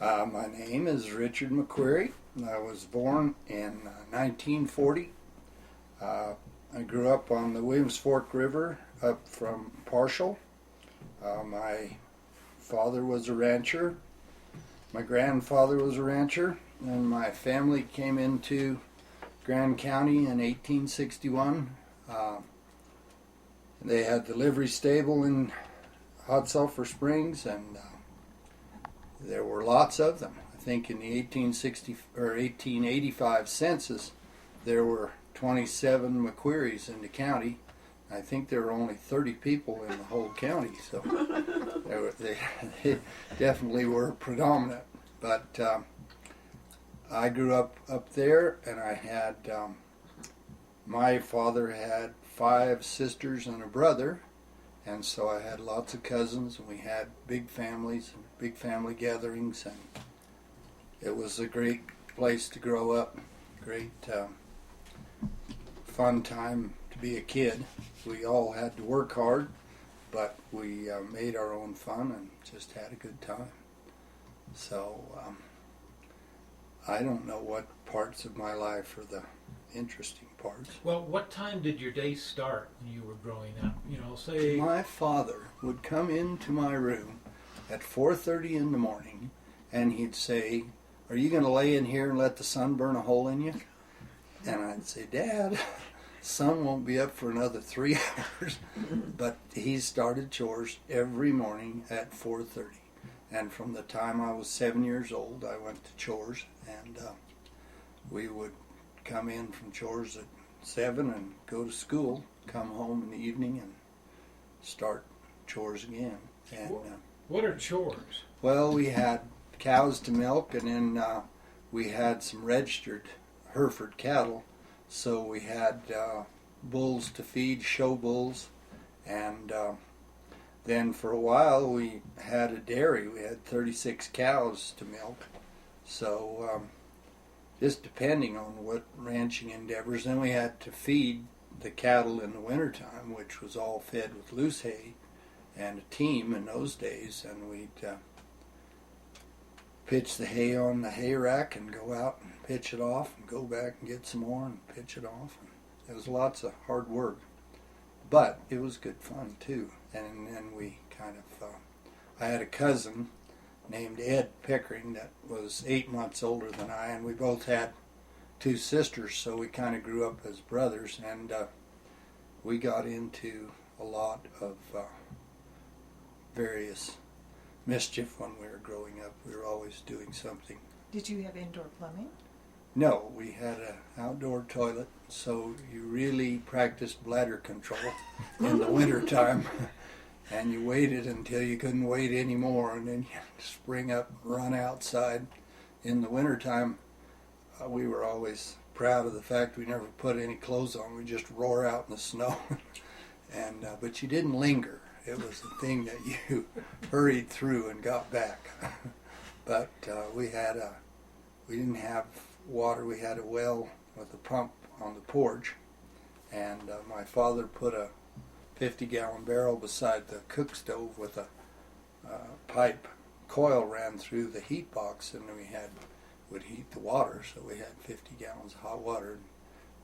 My name is Richard McQueary. I was born in 1940. I grew up on the Williams Fork River up from Parshall. My father was a rancher. My grandfather was a rancher. And my family came into Grand County in 1861. They had the livery stable in Hot Sulphur Springs, and there were lots of them. I think in the 1860 or 1885 census, there were 27 McQuarries in the county. I think there were only 30 people in the whole county, so they definitely were predominant. But I grew up there, and I had my father had 5 sisters and a brother. And so I had lots of cousins, and we had big families and big family gatherings, and it was a great place to grow up. Great fun time to be a kid. We all had to work hard, but we made our own fun and just had a good time. So I don't know what parts of my life are the interesting parts. Well, what time did your day start when you were growing up? Say... My father would come into my room at 4:30 in the morning, and he'd say, "Are you going to lay in here and let the sun burn a hole in you?" And I'd say, "Dad, sun won't be up for another 3 hours." But he started chores every morning at 4:30. And from the time I was 7 years old, I went to chores, and we would come in from chores at 7 and go to school, come home in the evening and start chores again. And what are chores? Well, we had cows to milk, and then we had some registered Hereford cattle, so we had bulls to feed, show bulls, and then for a while we had a dairy. We had 36 cows to milk, so just depending on what ranching endeavors. Then we had to feed the cattle in the wintertime, which was all fed with loose hay and a team in those days, and we'd pitch the hay on the hay rack and go out and pitch it off and go back and get some more and pitch it off. And it was lots of hard work, but it was good fun too. And then we kind of, I had a cousin named Ed Pickering that was 8 months older than I, and we both had 2 sisters, so we kind of grew up as brothers, and we got into a lot of various mischief when we were growing up. We were always doing something. Did you have indoor plumbing? No, we had an outdoor toilet, so you really practiced bladder control in the wintertime. And you waited until you couldn't wait anymore, and then you spring up and run outside. In the wintertime, we were always proud of the fact we never put any clothes on. We just roar out in the snow. And but you didn't linger. It was the thing that you hurried through and got back. But we didn't have water. We had a well with a pump on the porch, and my father put a 50-gallon barrel beside the cook stove with a pipe coil ran through the heat box, and would heat the water, so we had 50 gallons of hot water, and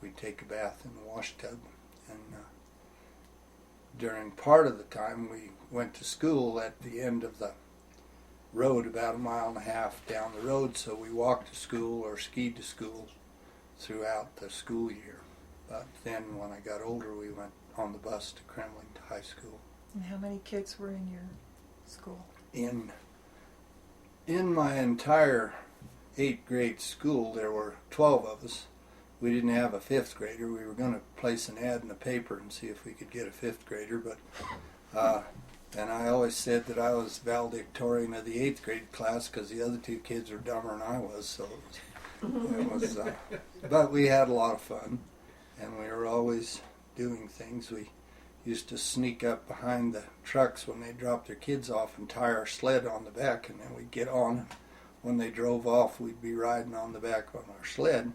we'd take a bath in the wash tub. And during part of the time we went to school at the end of the road, about a mile and a half down the road, so we walked to school or skied to school throughout the school year. But then when I got older, we went on the bus to Kremling to high school. And how many kids were in your school? In my entire 8th grade school, there were 12 of us. We didn't have a 5th grader. We were going to place an ad in the paper and see if we could get a 5th grader, but and I always said that I was valedictorian of the 8th grade class because the other 2 kids were dumber than I was, so it was but we had a lot of fun, and we were always doing things. We used to sneak up behind the trucks when they dropped their kids off and tie our sled on the back, and then we'd get on, and when they drove off, we'd be riding on the back on our sled,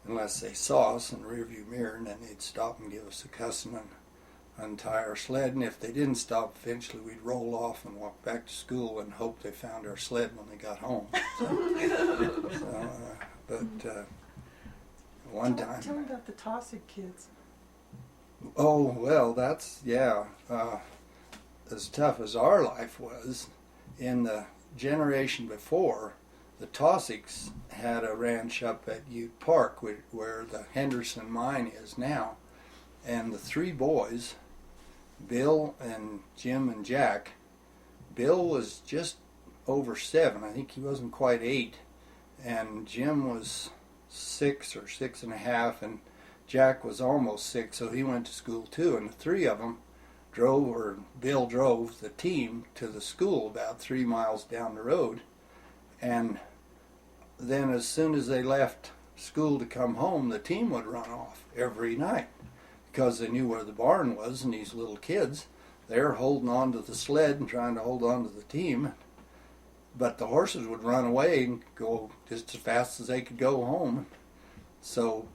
unless they saw us in the rearview mirror, and then they'd stop and give us a cussing. And untie our sled, and if they didn't stop, eventually we'd roll off and walk back to school and hope they found our sled when they got home. One time. Tell me about the Taussig kids. Oh, well, that's, yeah. As tough as our life was, in the generation before, the Taussigs had a ranch up at Ute Park where the Henderson mine is now. And the three boys, Bill and Jim and Jack, Bill was just over 7. I think he wasn't quite 8. And Jim was 6 or 6.5, and Jack was almost 6, so he went to school too. And the three of them Bill drove the team to the school about 3 miles down the road. And then as soon as they left school to come home, the team would run off every night because they knew where the barn was, and these little kids, they're holding on to the sled and trying to hold on to the team. But the horses would run away and go just as fast as they could go home. So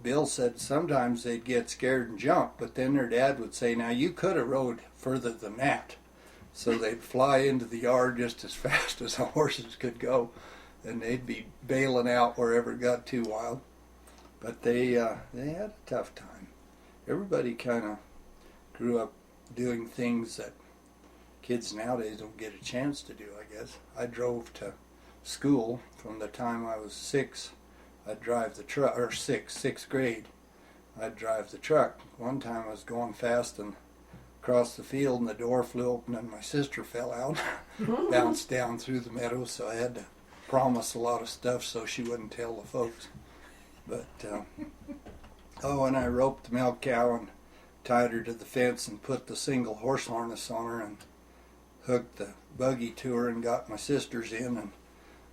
Bill said sometimes they'd get scared and jump, but then their dad would say, now you could have rode further than that. So they'd fly into the yard just as fast as the horses could go, and they'd be bailing out wherever it got too wild. But they had a tough time. Everybody kind of grew up doing things that kids nowadays don't get a chance to do, I guess. I drove to school from the time I was 6. I'd drive the truck, or sixth grade. I'd drive the truck. One time I was going fast and across the field, and the door flew open and my sister fell out, bounced down through the meadow, so I had to promise a lot of stuff so she wouldn't tell the folks. But, and I roped the milk cow and tied her to the fence and put the single horse harness on her and hooked the buggy to her and got my sisters in, and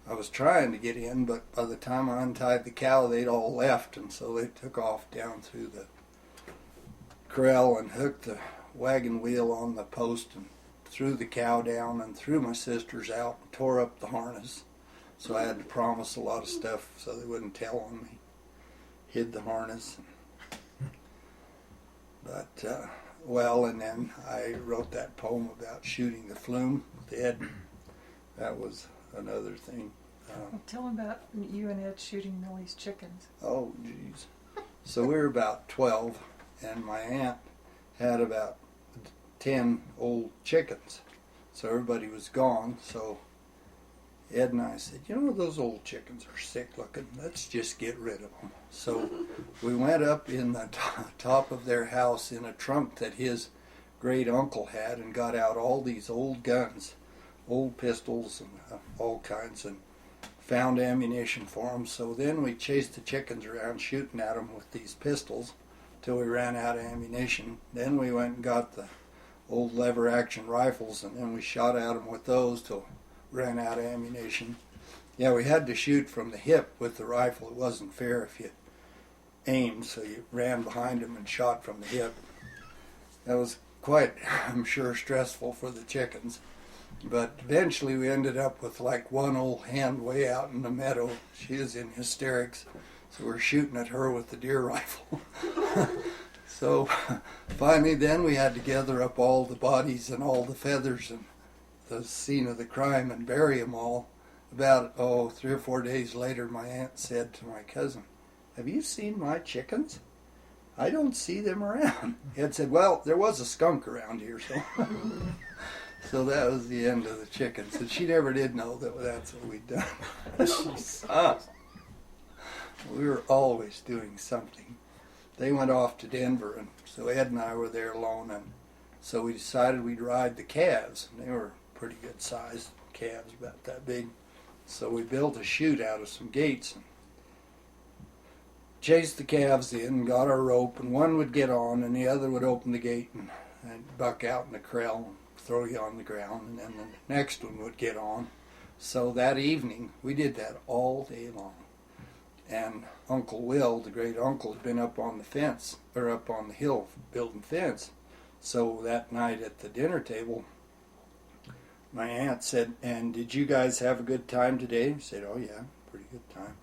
I was trying to get in, but by the time I untied the cow, they'd all left, and so they took off down through the corral and hooked the wagon wheel on the post and threw the cow down and threw my sisters out and tore up the harness. So I had to promise a lot of stuff so they wouldn't tell on me. Hid the harness. But, and then I wrote that poem about shooting the flume with Ed. That was another thing. Tell them about you and Ed shooting Millie's chickens. Oh, geez. So we were about 12, and my aunt had about 10 old chickens. So everybody was gone, so Ed and I said, those old chickens are sick looking. Let's just get rid of them. So we went up in the top of their house in a trunk that his great uncle had and got out all these old guns, old pistols and all kinds, and found ammunition for them. So then we chased the chickens around shooting at them with these pistols till we ran out of ammunition. Then we went and got the old lever action rifles, and then we shot at them with those till ran out of ammunition. Yeah, we had to shoot from the hip with the rifle. It wasn't fair if you aimed, so you ran behind them and shot from the hip. That was quite, I'm sure, stressful for the chickens. But eventually we ended up with like one old hen way out in the meadow. She was in hysterics, so we're shooting at her with the deer rifle. So finally then we had to gather up all the bodies and all the feathers and the scene of the crime and bury them all. About 3 or 4 days later, my aunt said to my cousin, "Have you seen my chickens? I don't see them around." Ed said, "Well, there was a skunk around here, so." So that was the end of the chickens. And she never did know that that's what we'd done. She sucked. We were always doing something. They went off to Denver, and so Ed and I were there alone, and so we decided we'd ride the calves. And they were pretty good sized calves, about that big. So we built a chute out of some gates and chased the calves in, got our rope, and one would get on and the other would open the gate and buck out in the corral and throw you on the ground, and then the next one would get on. So that evening we did that all day long. And Uncle Will, the great uncle, had been up on the fence, or up on the hill building fence. So that night at the dinner table, my aunt said, "And did you guys have a good time today?" I said, "Oh yeah, pretty good time."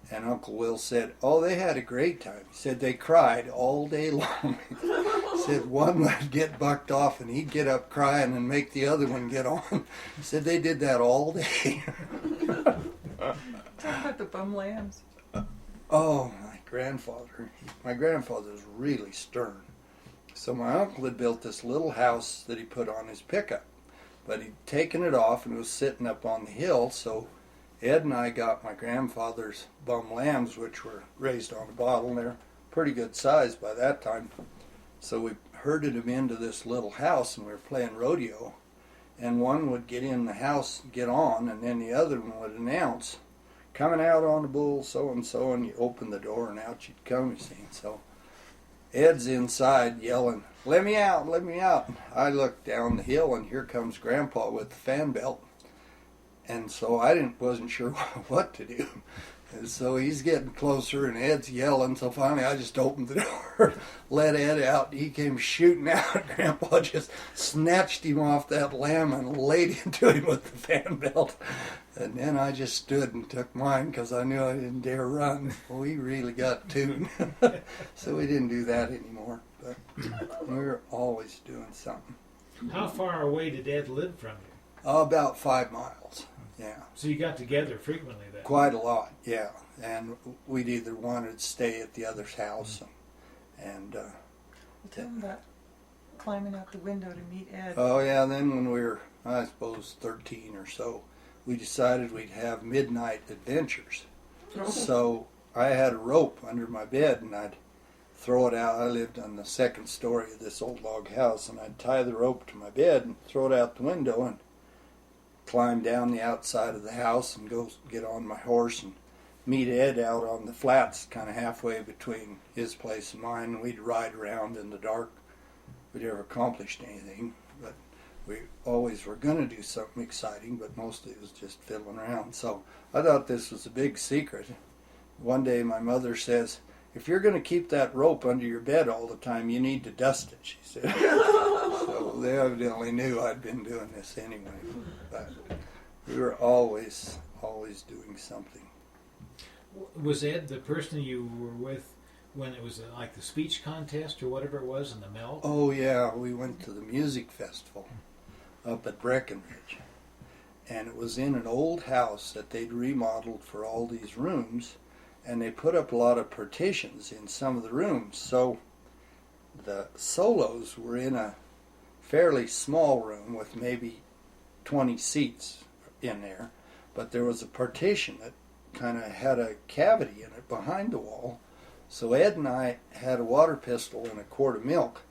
And Uncle Will said, "Oh, they had a great time." He said they cried all day long. He said one would get bucked off and he'd get up crying and make the other one get on. He said they did that all day. Talk about the bum lambs. Oh, my grandfather was really stern. So my uncle had built this little house that he put on his pickup. But he'd taken it off and it was sitting up on the hill, so Ed and I got my grandfather's bum lambs, which were raised on a bottle, and they're pretty good size by that time. So we herded them into this little house, and we were playing rodeo. And one would get in the house, get on, and then the other one would announce, "Coming out on the bull, so-and-so," and you open the door, and out you'd come, you see. So Ed's inside yelling, "Let me out, let me out." I look down the hill, and here comes Grandpa with the fan belt. And so I wasn't sure what to do. And so he's getting closer, and Ed's yelling. So finally I just opened the door, let Ed out. He came shooting out. Grandpa just snatched him off that lamb and laid into him with the fan belt. And then I just stood and took mine because I knew I didn't dare run. Well, he really got tuned. So we didn't do that anymore. But we were always doing something. How far away did Ed live from you? About 5 miles. Yeah. So you got together frequently then? Quite a lot, yeah. And we'd either wanted to stay at the other's house, and Well, tell them about climbing out the window to meet Ed. oh yeah. Then when we were, I suppose, 13 or so, we decided we'd have midnight adventures. So I had a rope under my bed, and I'd throw it out. I lived on the second story of this old log house, and I'd tie the rope to my bed and throw it out the window and climb down the outside of the house and go get on my horse and meet Ed out on the flats, kind of halfway between his place and mine. And we'd ride around in the dark. We never accomplished anything, but we always were going to do something exciting, but mostly it was just fiddling around. So I thought this was a big secret. One day my mother says, "If you're going to keep that rope under your bed all the time, you need to dust it," she said. So they evidently knew I'd been doing this anyway. But we were always doing something. Was Ed the person you were with when it was like the speech contest or whatever it was in the Melt? Oh yeah, we went to the music festival up at Breckenridge. And it was in an old house that they'd remodeled for all these rooms. And they put up a lot of partitions in some of the rooms. So the solos were in a fairly small room with maybe 20 seats in there. But there was a partition that kind of had a cavity in it behind the wall. So Ed and I had a water pistol and a quart of milk.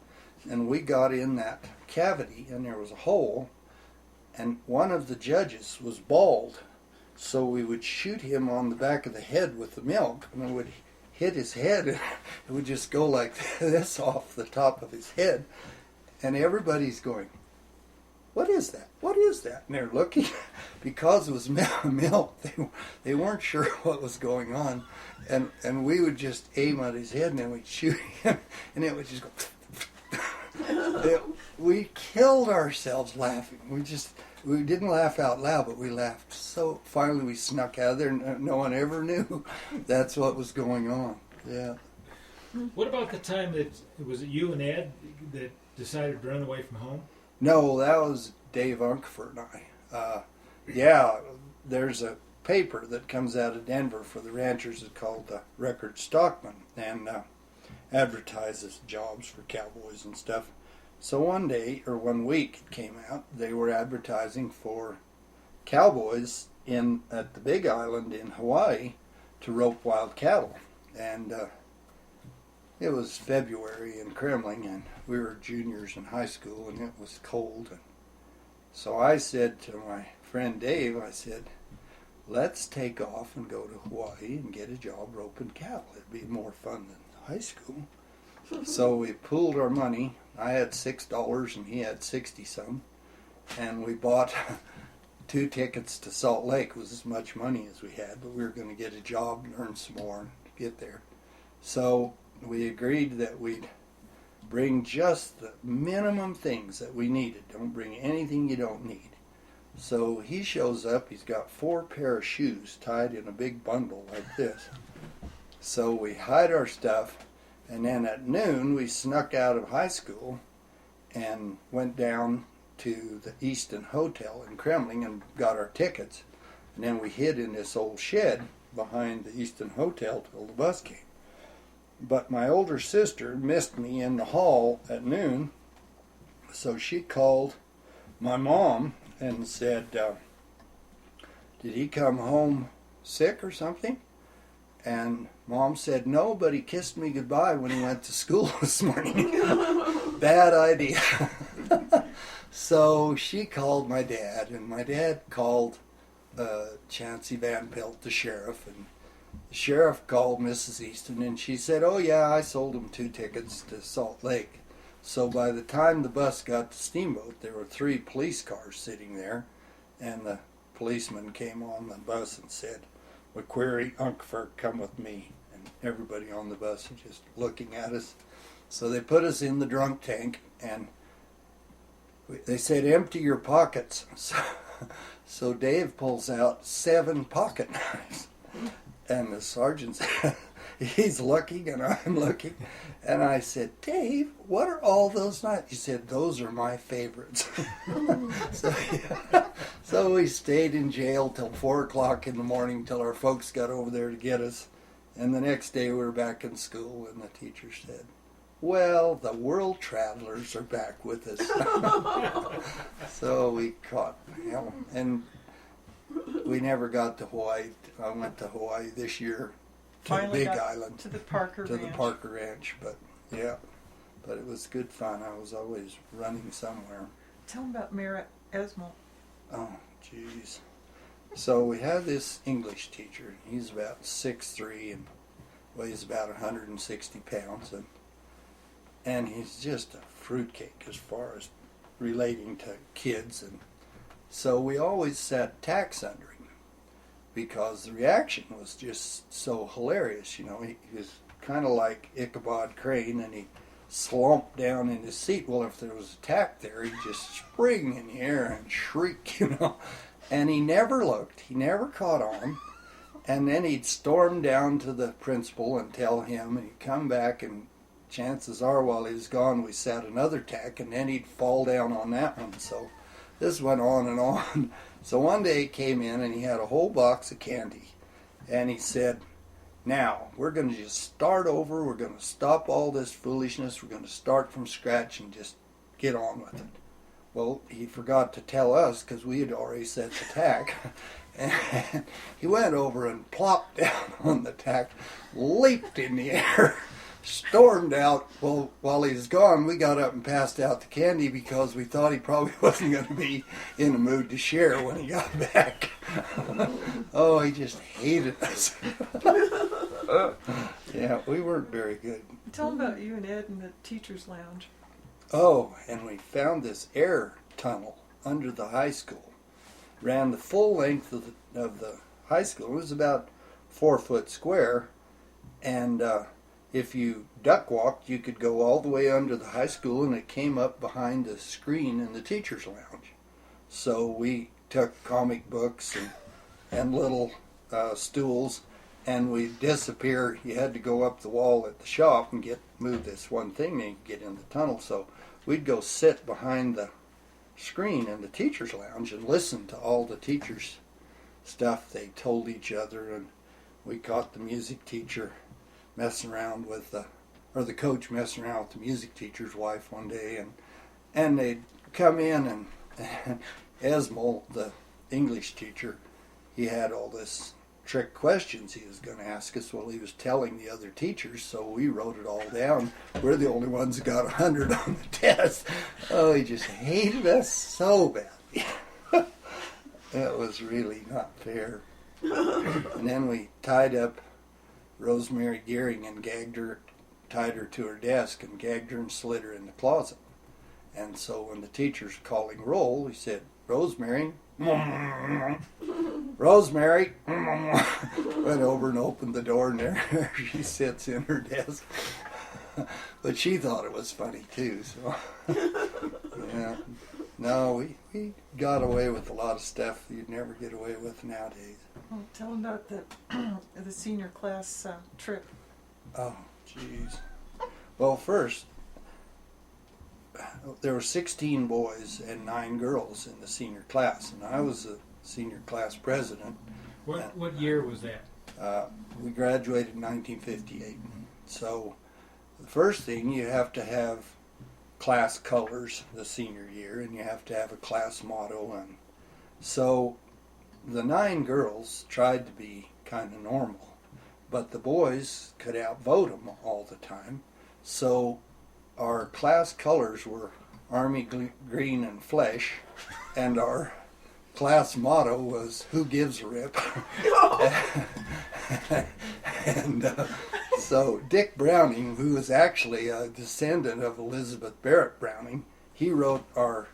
And we got in that cavity, and there was a hole. And one of the judges was bald. So we would shoot him on the back of the head with the milk, and it would hit his head, and it would just go like this off the top of his head. And everybody's going, "What is that? What is that?" And they're looking, because it was milk. They weren't sure what was going on. And we would just aim at his head, and then we'd shoot him, and it would just go. We killed ourselves laughing. We didn't laugh out loud, but we laughed. So finally we snuck out of there, and no one ever knew that's what was going on. Yeah. What about the time that, was it you and Ed that decided to run away from home? No, that was Dave Unkford and I. Yeah, there's a paper that comes out of Denver for the ranchers. It's called the Record Stockman, and advertises jobs for cowboys and stuff. So one day, or 1 week it came out, they were advertising for cowboys at the Big Island in Hawaii to rope wild cattle. And it was February in Kremling, and we were juniors in high school, and it was cold. And so I said to my friend Dave, I said, "Let's take off and go to Hawaii and get a job roping cattle. It'd be more fun than high school." So we pooled our money. I had $6 and he had 60-some. And we bought 2 tickets to Salt Lake. It was as much money as we had, but we were going to get a job and earn some more and get there. So we agreed that we'd bring just the minimum things that we needed. Don't bring anything you don't need. So he shows up, he's got 4 pair of shoes tied in a big bundle like this. So we hide our stuff, and then at noon we snuck out of high school and went down to the Easton Hotel in Kremling and got our tickets. And then we hid in this old shed behind the Easton Hotel till the bus came. But my older sister missed me in the hall at noon, so she called my mom and said, did he come home sick or something? And Mom said, no, but he kissed me goodbye when he went to school this morning. Bad idea. So she called my dad, and my dad called Chancey Van Pelt, the sheriff, and the sheriff called Mrs. Easton, and she said, oh yeah, I sold him 2 tickets to Salt Lake. So by the time the bus got to Steamboat, there were 3 police cars sitting there, and the policeman came on the bus and said, McQueary, Unkfer, come with me. And everybody on the bus was just looking at us. So they put us in the drunk tank, and they said, empty your pockets. So Dave pulls out 7 pocket knives. And the sergeant said, he's looking and I'm looking. And I said, Dave, what are all those knives? He said, those are my favorites. So we stayed in jail till 4 o'clock in the morning till our folks got over there to get us. And the next day we were back in school, and the teacher said, well, the world travelers are back with us. So we caught him. And we never got to Hawaii. I went to Hawaii this year to Finally the Big got Island. to the Parker To Ranch. the Parker Ranch. But yeah, but it was good fun. I was always running somewhere. Tell them about Merritt Esmel. Oh, jeez. So we had this English teacher. He's about 6'3" and weighs about 160 pounds. And he's just a fruitcake as far as relating to kids. And so we always sat tacks under him because the reaction was just so hilarious. You know, he was kind of like Ichabod Crane, and he slumped down in his seat. Well, if there was a tack there, he'd just spring in the air and shriek, you know. And he never looked. He never caught on. And then he'd storm down to the principal and tell him, and he'd come back, and chances are while he was gone we sat another tack, and then he'd fall down on that one. So this went on and on. So one day he came in and he had a whole box of candy, and he said, now we're going to just start over, we're going to stop all this foolishness, we're going to start from scratch and just get on with it. Well, he forgot to tell us because we had already set the tack. And he went over and plopped down on the tack, leaped in the air, stormed out. Well, while he was gone, we got up and passed out the candy because we thought he probably wasn't going to be in the mood to share when he got back. Oh, he just hated us. Yeah, we weren't very good. Tell them about you and Ed in the teacher's lounge. Oh, and we found this air tunnel under the high school. Ran the full length of the high school. It was about 4 foot square, and if you duck walked, you could go all the way under the high school, and it came up behind the screen in the teacher's lounge. So we took comic books and little stools, and we'd disappear. You had to go up the wall at the shop and move this one thing, and you could get in the tunnel. So we'd go sit behind the screen in the teacher's lounge and listen to all the teachers' stuff they told each other. And we caught the music teacher messing around with the coach messing around with the music teacher's wife one day, and they'd come in, and Esmel, the English teacher, he had all this trick questions he was going to ask us. Well, he was telling the other teachers, so we wrote it all down. We're the only ones that got 100 on the test. Oh, he just hated us so badly. That was really not fair. And then we tied up Rosemary Gearing and tied her to her desk and gagged her and slid her in the closet. And so when the teacher's calling roll, he said, Rosemary, Rosemary, went over and opened the door, and there she sits in her desk. But she thought it was funny too, so yeah. No, we got away with a lot of stuff you'd never get away with nowadays. Well, tell them about the senior class trip. Oh, jeez. Well, first, there were 16 boys and 9 girls in the senior class, and I was the senior class president. What year was that? We graduated in 1958. So the first thing, you have to have class colors the senior year, and you have to have a class motto. And so the 9 girls tried to be kind of normal, but the boys could outvote them all the time. So our class colors were Army green and flesh, and our class motto was "Who gives a rip?" And so Dick Browning, who was actually a descendant of Elizabeth Barrett Browning, he wrote our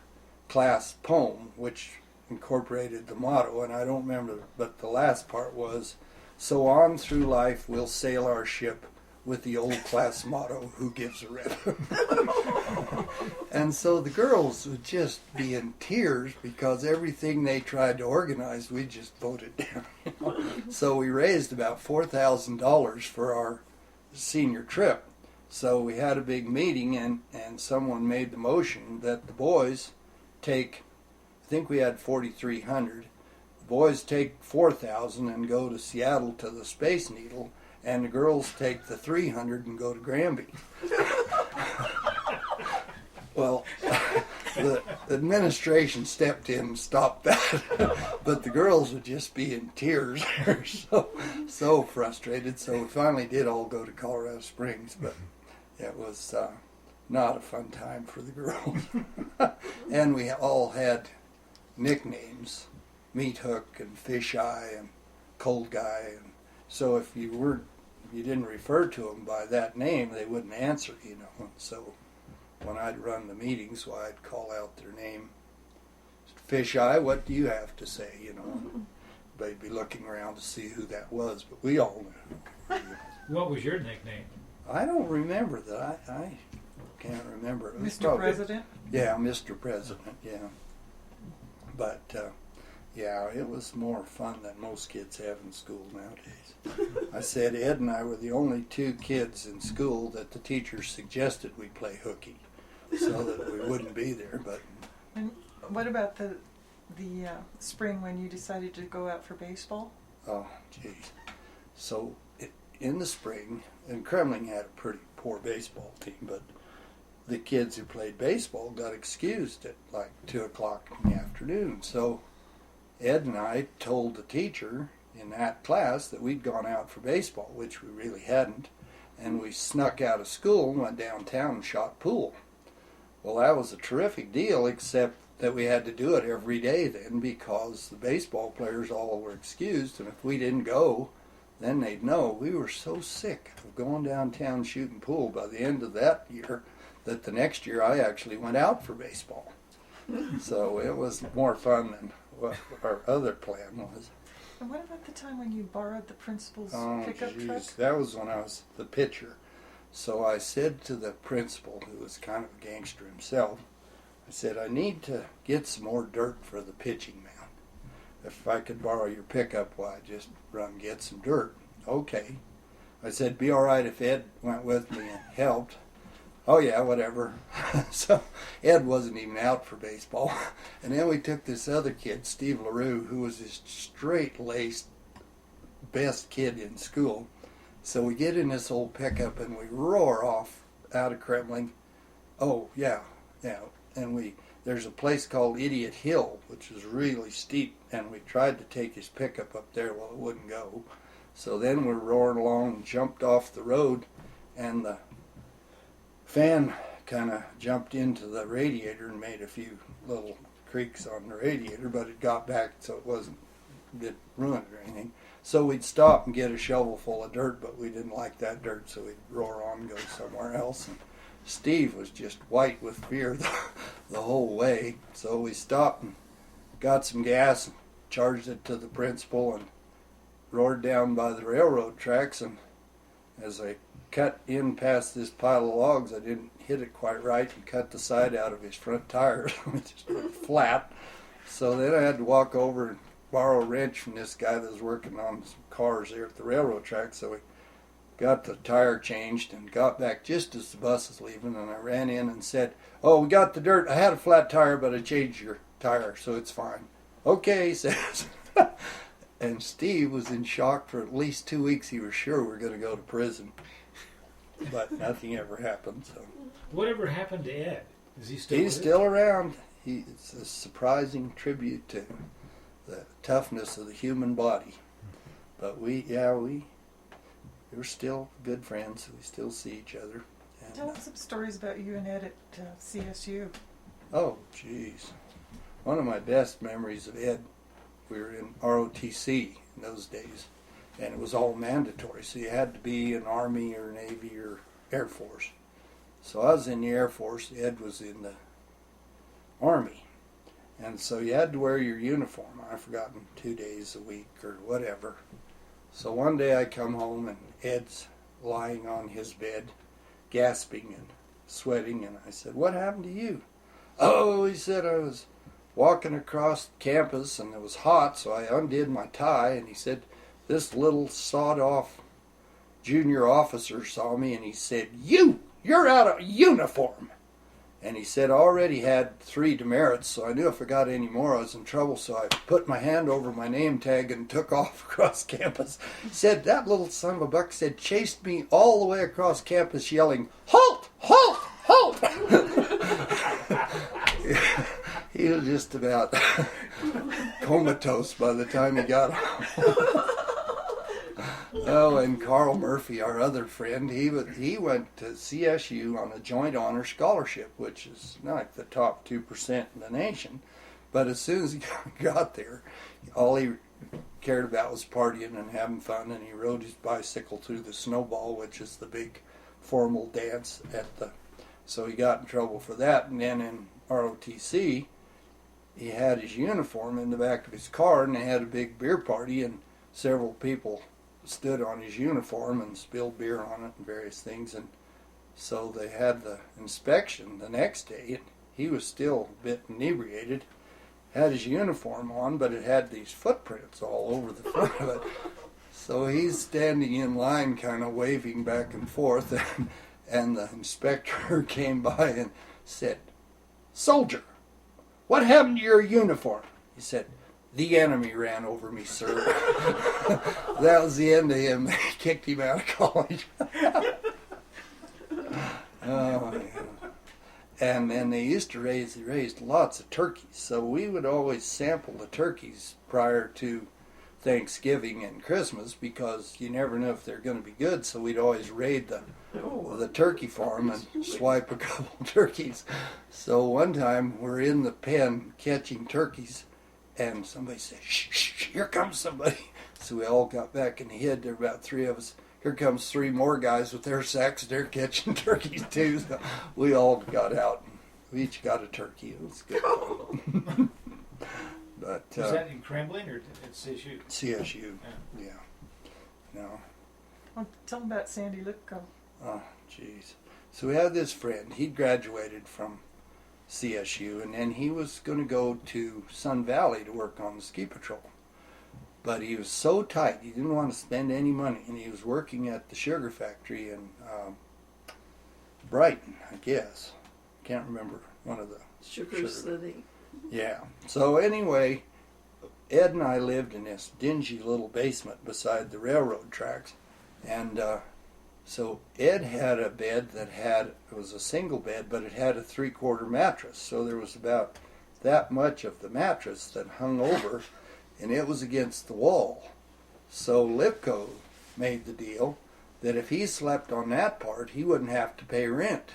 class poem, which incorporated the motto, and I don't remember, but the last part was, "So on through life we'll sail our ship with the old class motto, who gives a rip?" And so the girls would just be in tears because everything they tried to organize, we just voted down. So we raised about $4,000 for our senior trip. So we had a big meeting, and someone made the motion that the boys take, I think we had 4,300, the boys take 4,000 and go to Seattle to the Space Needle, and the girls take the 300 and go to Granby. Well, the administration stepped in and stopped that, but the girls would just be in tears. They're so frustrated. So we finally did all go to Colorado Springs, but it was not a fun time for the girls. And we all had nicknames, Meat Hook and Fish Eye and Cold Guy, and so if you didn't refer to them by that name, they wouldn't answer, you know. So when I'd run the meetings, well, I'd call out their name. "Fish Eye, what do you have to say?" You know. They'd be looking around to see who that was, but we all knew. What was your nickname? I don't remember that. I can't remember. It was Mr. probably- President? Yeah, Mr. President, yeah. But, yeah, it was more fun than most kids have in school nowadays. I said Ed and I were the only 2 kids in school that the teachers suggested we play hooky so that we wouldn't be there. But And what about the spring when you decided to go out for baseball? oh, geez. So in the spring, and Kremling had a pretty poor baseball team, but the kids who played baseball got excused at like 2 o'clock in the afternoon. So Ed and I told the teacher in that class that we'd gone out for baseball, which we really hadn't, and we snuck out of school and went downtown and shot pool. Well, that was a terrific deal, except that we had to do it every day then because the baseball players all were excused, and if we didn't go, then they'd know. We were so sick of going downtown shooting pool by the end of that year that the next year I actually went out for baseball. So it was more fun than what our other plan was. And what about the time when you borrowed the principal's Oh, pickup truck? geez. That was when I was the pitcher. So I said to the principal, who was kind of a gangster himself, I said, "I need to get some more dirt for the pitching mound. If I could borrow your pickup, why, I'd just run and get some dirt." "Okay." I said, "Be all right if Ed went with me and helped?" "Oh yeah, whatever." So Ed wasn't even out for baseball. And then we took this other kid, Steve LaRue, who was this straight-laced best kid in school. So we get in this old pickup and we roar off out of Kremling. Oh yeah. And there's a place called Idiot Hill, which is really steep, and we tried to take his pickup up there, well, it wouldn't go. So then we're roaring along and jumped off the road, and the fan kind of jumped into the radiator and made a few little creaks on the radiator, but it got back so didn't ruin it or anything. So we'd stop and get a shovel full of dirt, but we didn't like that dirt, so we'd roar on and go somewhere else. And Steve was just white with fear the whole way. So we stopped and got some gas and charged it to the principal and roared down by the railroad tracks and as I cut in past this pile of logs, I didn't hit it quite right and cut the side out of his front tire. It just went flat. So then I had to walk over and borrow a wrench from this guy that was working on some cars there at the railroad track. So we got the tire changed and got back just as the bus was leaving, and I ran in and said, "Oh, we got the dirt. I had a flat tire, but I changed your tire, so it's fine." "Okay," he says. And Steve was in shock for at least 2 weeks. He was sure we were going to go to prison. But nothing ever happened. So Whatever happened to Ed? Is he still? he's still around. It's a surprising tribute to the toughness of the human body. But we're still good friends. We still see each other. And, Tell us some stories about you and Ed at CSU. oh, geez. One of my best memories of Ed, we were in ROTC in those days, and it was all mandatory. So you had to be in Army or Navy or Air Force. So I was in the Air Force. Ed was in the Army. And so you had to wear your uniform. I've forgotten 2 days a week or whatever. So one day I come home and Ed's lying on his bed, gasping and sweating. And I said, "What happened to you?" "Oh," he said, "I was walking across campus and it was hot, so I undid my tie." And he said, "This little sawed-off junior officer saw me and he said, you're out of uniform." And he said, "I already had 3 demerits, so I knew if I got any more I was in trouble, so I put my hand over my name tag and took off across campus." He said, "That little son of a buck said chased me all the way across campus yelling, 'Halt! Halt! Halt!'" He was just about comatose by the time he got home. Oh, and Carl Murphy, our other friend, he went to CSU on a joint honor scholarship, which is not the top 2% in the nation. But as soon as he got there, all he cared about was partying and having fun, and he rode his bicycle through the snowball, which is the big formal dance at the... So he got in trouble for that, and then in ROTC, he had his uniform in the back of his car, and they had a big beer party, and several people stood on his uniform and spilled beer on it and various things. And so they had the inspection the next day, and he was still a bit inebriated, had his uniform on, but it had these footprints all over the front of it. So he's standing in line kind of waving back and forth, and the inspector came by and said, "Soldier, what happened to your uniform?" He said, "The enemy ran over me, sir." That was the end of him. They kicked him out of college. Oh, yeah. And then they used to raised lots of turkeys. So we would always sample the turkeys prior to Thanksgiving and Christmas because you never know if they're going to be good. So we'd always raid the turkey farm and swipe a couple turkeys. So one time we're in the pen catching turkeys, and somebody said, "Shh, shh, here comes somebody." So we all got back and hid. There were about 3 of us. Here comes 3 more guys with their sacks. They're catching turkeys too. So we all got out. We each got a turkey. It was good fun. But Was that in Kremlin or at CSU? CSU, yeah. No. Well, tell them about Sandy Lipko. Oh, jeez. So we had this friend. He graduated from CSU, and then he was going to go to Sun Valley to work on the ski patrol. But he was so tight, he didn't want to spend any money, and he was working at the sugar factory in Brighton, I guess. Can't remember, one of the Sugar City. Yeah. So anyway, Ed and I lived in this dingy little basement beside the railroad tracks, and so Ed had a bed it was a single bed, but it had a 3/4 mattress. So there was about that much of the mattress that hung over, and it was against the wall. So Lipko made the deal that if he slept on that part, he wouldn't have to pay rent.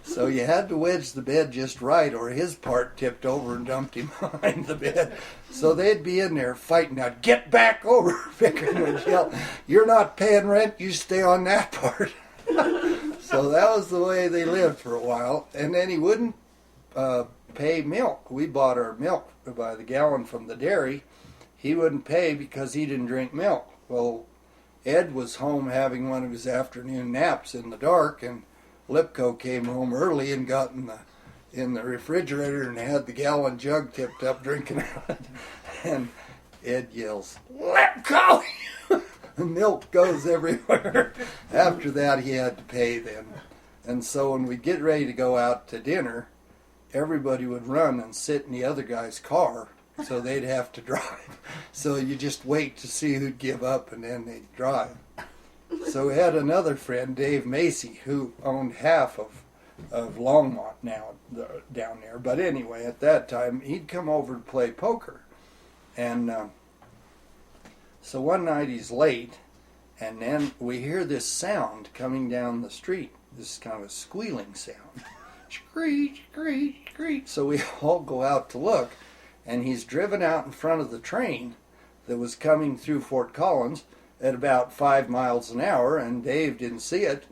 So you had to wedge the bed just right, or his part tipped over and dumped him behind the bed. So they'd be in there fighting out, "Get back over!" Pickering would yell, "You're not paying rent, you stay on that part." So that was the way they lived for a while. And then he wouldn't pay milk. We bought our milk by the gallon from the dairy. He wouldn't pay because he didn't drink milk. Well, Ed was home having one of his afternoon naps in the dark, and Lipko came home early and got in the refrigerator and had the gallon jug tipped up drinking out of it. And Ed yells, "Lipko!" And milk goes everywhere. After that, he had to pay then. And so when we'd get ready to go out to dinner, everybody would run and sit in the other guy's car, so they'd have to drive. So you just wait to see who'd give up, and then they'd drive. So we had another friend, Dave Macy, who owned half of Longmont now down there. But anyway, at that time, he'd come over to play poker. And so one night he's late, and then we hear this sound coming down the street, this kind of a squealing sound. Screech, screech, screech. So we all go out to look, and he's driven out in front of the train that was coming through Fort Collins at about 5 miles an hour, and Dave didn't see it.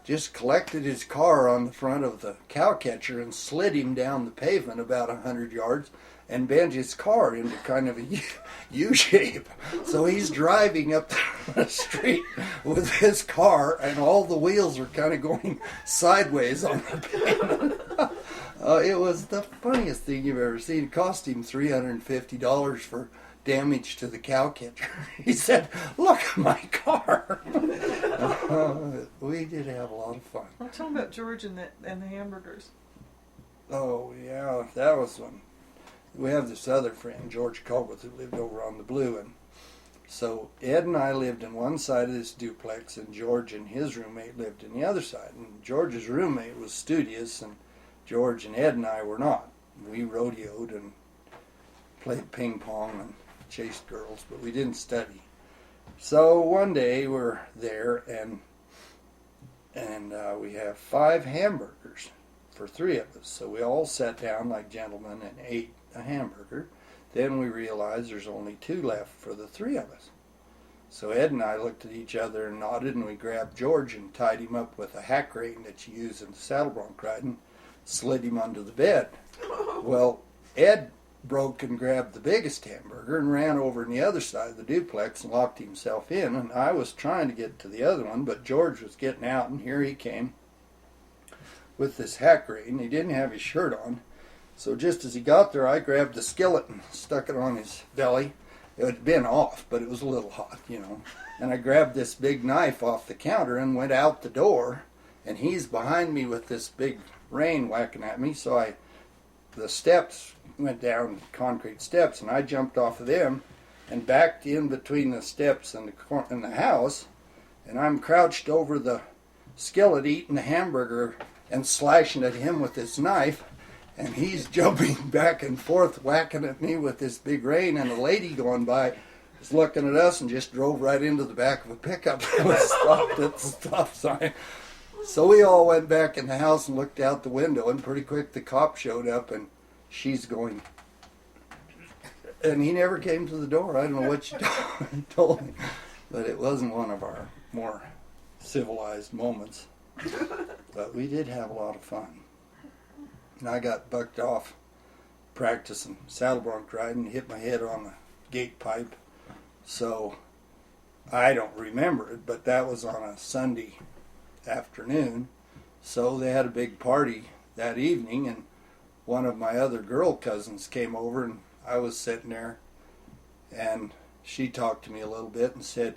Just collected his car on the front of the cow catcher and slid him down the pavement about 100 yards and bent his car into kind of a U shape. So he's driving up the street with his car, and all the wheels are kind of going sideways on the pavement. It was the funniest thing you've ever seen. It cost him $350 for damage to the cow catcher. He said, "Look at my car." We did have a lot of fun. Well, tell them about George and the hamburgers. Oh, yeah, that was one. We have this other friend, George Culbeth, who lived over on the Blue, and so Ed and I lived in one side of this duplex, and George and his roommate lived in the other side. And George's roommate was studious, and George and Ed and I were not. We rodeoed and played ping pong and chased girls, but we didn't study. So one day we're there, and we have 5 hamburgers for 3 of us. So we all sat down like gentlemen and ate a hamburger. Then we realized there's only 2 left for the 3 of us. So Ed and I looked at each other and nodded, and we grabbed George and tied him up with a hack rein that you use in the saddle bronc riding, slid him under the bed. Well, Ed broke and grabbed the biggest hamburger and ran over on the other side of the duplex and locked himself in, and I was trying to get to the other one, but George was getting out, and here he came with this hack rein. He didn't have his shirt on, so just as he got there, I grabbed the skillet and stuck it on his belly. It had been off, but it was a little hot, and I grabbed this big knife off the counter and went out the door, and he's behind me with this big rein whacking at me, so the steps went down, concrete steps, and I jumped off of them and backed in between the steps and the house, and I'm crouched over the skillet eating the hamburger and slashing at him with this knife, and he's jumping back and forth whacking at me with this big rein, and a lady going by was looking at us and just drove right into the back of a pickup that was stopped at the stop sign. So we all went back in the house and looked out the window, and pretty quick the cop showed up, and she's going, and he never came to the door. I don't know what she told me, but it wasn't one of our more civilized moments. But we did have a lot of fun. And I got bucked off practicing saddle bronc riding, hit my head on the gate pipe. So I don't remember it, but that was on a Sunday afternoon. So they had a big party that evening, and one of my other girl cousins came over, and I was sitting there, and she talked to me a little bit and said,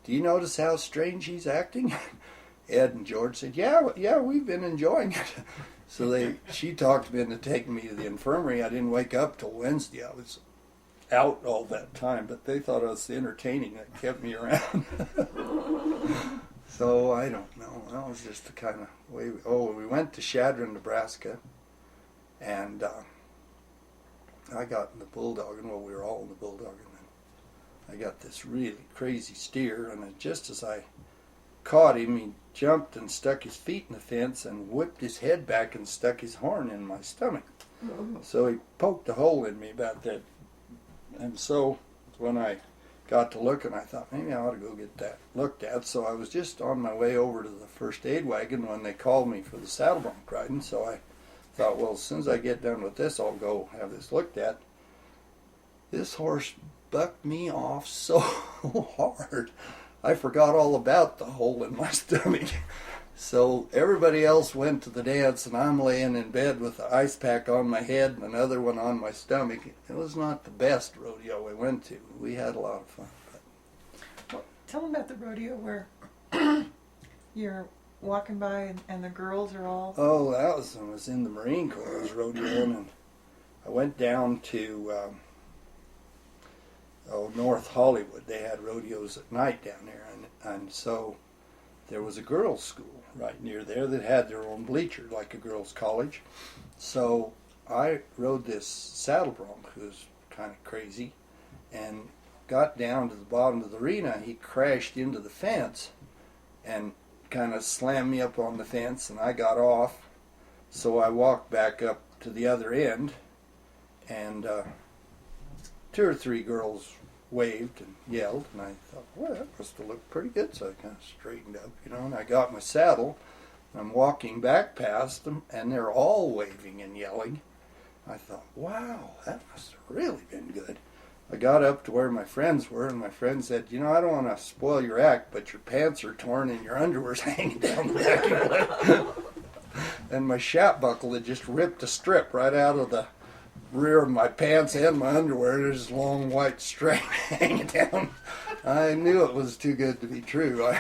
"Do you notice how strange he's acting?" Ed and George said, yeah, we've been enjoying it. So she talked me into taking me to the infirmary. I didn't wake up till Wednesday. I was out all that time, but they thought I was the entertaining that kept me around. So I don't know. That was just the kind of way. We went to Chadron, Nebraska, and I got in the bulldogging. Well, we were all in the bulldogging. And I got this really crazy steer, and just as I caught him, he jumped and stuck his feet in the fence and whipped his head back and stuck his horn in my stomach. So he poked a hole in me about that. And so when I got to looking, I thought maybe I ought to go get that looked at. So I was just on my way over to the first aid wagon when they called me for the saddle bronc riding. So I thought, well, as soon as I get done with this, I'll go have this looked at. This horse bucked me off so hard. I forgot all about the hole in my stomach. So everybody else went to the dance, and I'm laying in bed with the ice pack on my head and another one on my stomach. It was not the best rodeo we went to. We had a lot of fun. Well, tell them about the rodeo where you're walking by and the girls are all... Oh, that was when I was in the Marine Corps. I was rodeoing, and I went down to North Hollywood. They had rodeos at night down there, and so there was a girls' school right near there that had their own bleacher, like a girls' college. So I rode this saddle bronc, who was kind of crazy, and got down to the bottom of the arena. He crashed into the fence and kind of slammed me up on the fence, and I got off. So I walked back up to the other end, and 2 or 3 girls waved and yelled, and I thought, well, that must have looked pretty good. So I kind of straightened up, and I got my saddle, and I'm walking back past them, and they're all waving and yelling. I thought, wow, that must have really been good. I got up to where my friends were, and my friend said, I don't want to spoil your act, but your pants are torn and your underwear's hanging down the back of your leg. And my shap buckle had just ripped a strip right out of the rear of my pants and my underwear. There's this long white string hanging down. I knew it was too good to be true.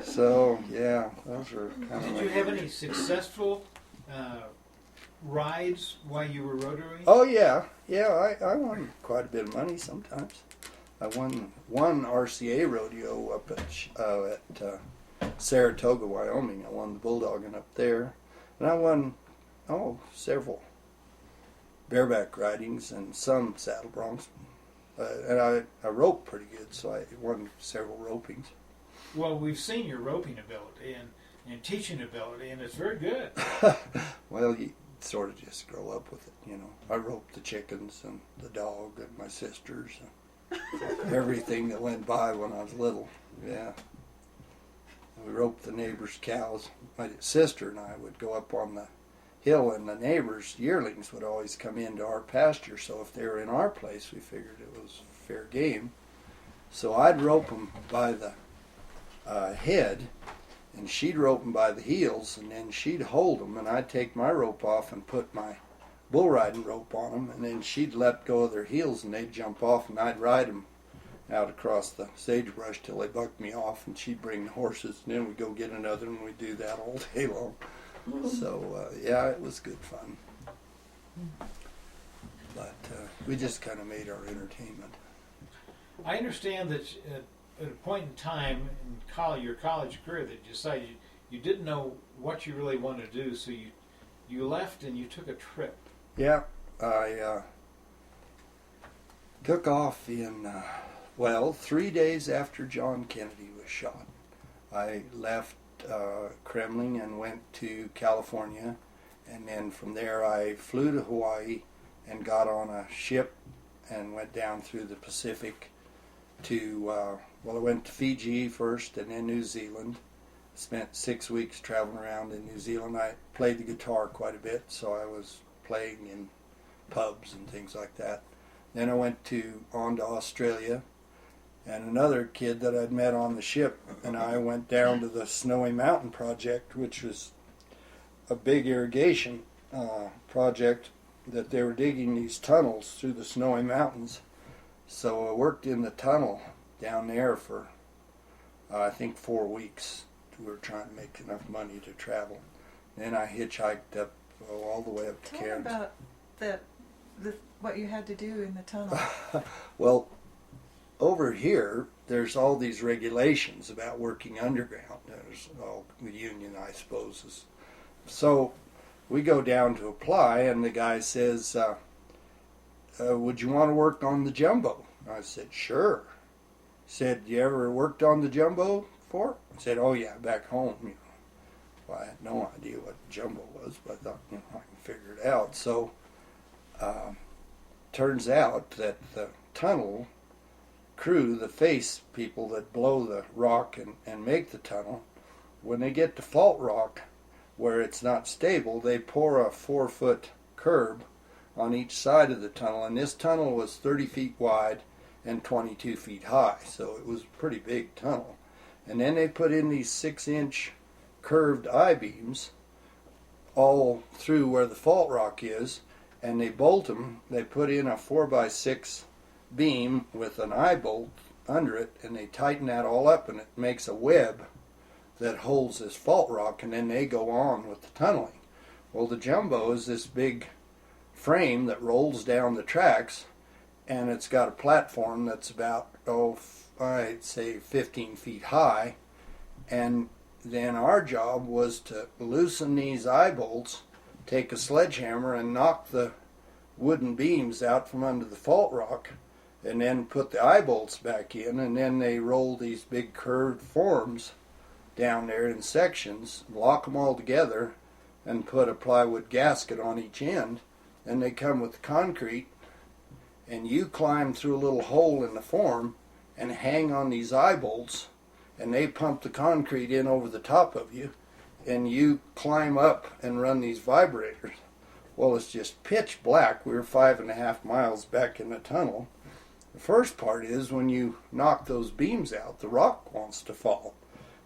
So, yeah, those were kind of... Did you have any successful rides while you were rotoring? Oh, yeah. Yeah, I won quite a bit of money sometimes. I won one RCA rodeo up at Saratoga, Wyoming. I won the bulldogging up there. And I won, several bareback ridings and some saddle broncs. And I roped pretty good, so I won several ropings. Well, we've seen your roping ability and teaching ability, and it's very good. Well, you sort of just grow up with it, I roped the chickens and the dog and my sisters and everything that went by when I was little. Yeah. We roped the neighbors' cows. My sister and I would go up on the hill, and the neighbors' yearlings would always come into our pasture, so if they were in our place, we figured it was fair game. So I'd rope them by the head, and she'd rope them by the heels, and then she'd hold them, and I'd take my rope off and put my bull riding rope on them, and then she'd let go of their heels, and they'd jump off, and I'd ride them out across the sagebrush till they bucked me off, and she'd bring the horses, and then we'd go get another, and we'd do that all day long. So, yeah, it was good fun. But we just kind of made our entertainment. I understand that at a point in time in your college career that you decided you didn't know what you really wanted to do, so you left and you took a trip. Yeah, I took off in, 3 days after John Kennedy was shot. I left Kremlin and went to California, and then from there I flew to Hawaii and got on a ship and went down through the Pacific to, I went to Fiji first and then New Zealand. Spent 6 weeks traveling around in New Zealand. I played the guitar quite a bit, so I was playing in pubs and things like that. Then I went on to Australia, and another kid that I'd met on the ship and I went down to the Snowy Mountain Project, which was a big irrigation project that they were digging these tunnels through the Snowy Mountains. So I worked in the tunnel down there for, I think, 4 weeks. We were trying to make enough money to travel. Then I hitchhiked up all the way up to Cairns. Tell me about what you had to do in the tunnel. Well, over here, there's all these regulations about working underground. There's the union, I suppose. So we go down to apply, and the guy says, would you want to work on the jumbo? I said, sure. He said, you ever worked on the jumbo before? I said, oh yeah, back home. Well, I had no idea what jumbo was, but I thought, I can figure it out. So turns out that the tunnel crew, the face people that blow the rock and make the tunnel, when they get to fault rock where it's not stable, they pour a 4-foot curb on each side of the tunnel, and this tunnel was 30 feet wide and 22 feet high. So it was a pretty big tunnel. And then they put in these 6-inch curved I-beams all through where the fault rock is, and they bolt them. They put in a 4x6 beam with an eye bolt under it, and they tighten that all up, and it makes a web that holds this fault rock, and then they go on with the tunneling. Well, the jumbo is this big frame that rolls down the tracks, and it's got a platform that's about, I'd say 15 feet high, and then our job was to loosen these eye bolts, take a sledgehammer and knock the wooden beams out from under the fault rock, and then put the eye bolts back in, and then they roll these big curved forms down there in sections, lock them all together, and put a plywood gasket on each end, and they come with concrete, and you climb through a little hole in the form and hang on these eye bolts, and they pump the concrete in over the top of you, and you climb up and run these vibrators. Well, it's just pitch black. We were 5.5 miles back in the tunnel. The first part is when you knock those beams out, the rock wants to fall.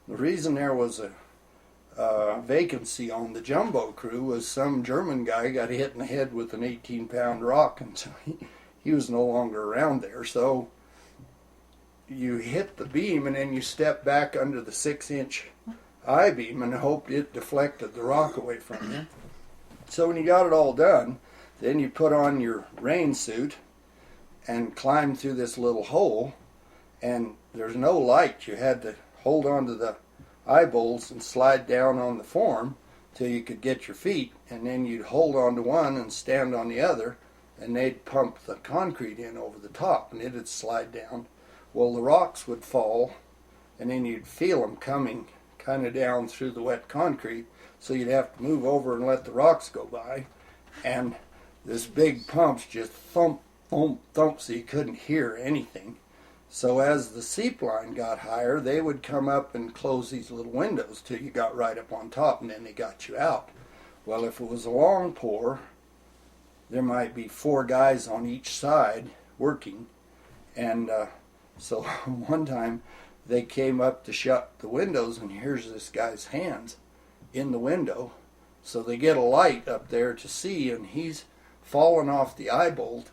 The reason there was a vacancy on the jumbo crew was some German guy got hit in the head with an 18-pound rock, and so he was no longer around there. So you hit the beam, and then you step back under the 6-inch I-beam and hoped it deflected the rock away from you. So when you got it all done, then you put on your rain suit and climb through this little hole, and there's no light. You had to hold on to the eye bolts and slide down on the form till you could get your feet, and then you'd hold on to one and stand on the other, and they'd pump the concrete in over the top, and it'd slide down. Well, the rocks would fall, and then you'd feel them coming kind of down through the wet concrete, so you'd have to move over and let the rocks go by, and this big pumps just thump, thump, thump, so you couldn't hear anything. So as the seep line got higher, they would come up and close these little windows till you got right up on top, and then they got you out. Well, if it was a long pour, there might be 4 guys on each side working, and so one time they came up to shut the windows, and here's this guy's hands in the window. So they get a light up there to see, and he's fallen off the eye bolt,